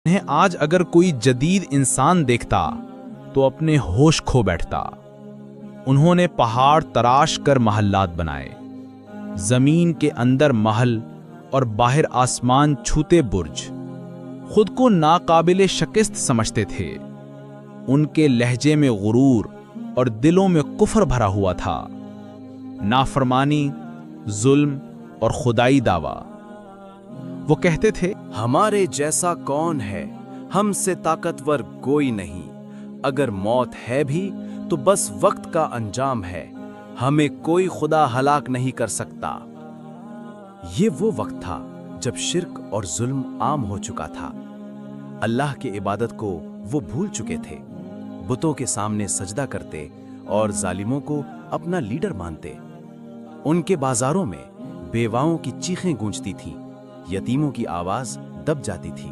इन्हें आज अगर कोई जदीद इंसान देखता तो अपने होश खो बैठता। उन्होंने पहाड़ तराश कर महल्लात बनाए, जमीन के अंदर महल और बाहर आसमान छूते बुर्ज। खुद को नाकाबिले शिकस्त समझते थे। उनके लहजे में गुरूर और दिलों में कुफ्र भरा हुआ था, नाफरमानी, जुल्म और खुदाई दावा। वो कहते थे, हमारे जैसा कौन है, हमसे ताकतवर कोई नहीं। अगर मौत है भी तो बस वक्त का अंजाम है, हमें कोई खुदा हलाक नहीं कर सकता। ये वो वक्त था जब शिर्क और जुल्म आम हो चुका था। अल्लाह की इबादत को वो भूल चुके थे, बुतों के सामने सजदा करते और जालिमों को अपना लीडर मानते। उनके बाजारों में बेवाओं की चीखें गूंजती थीं, यतीमों की आवाज दब जाती थी।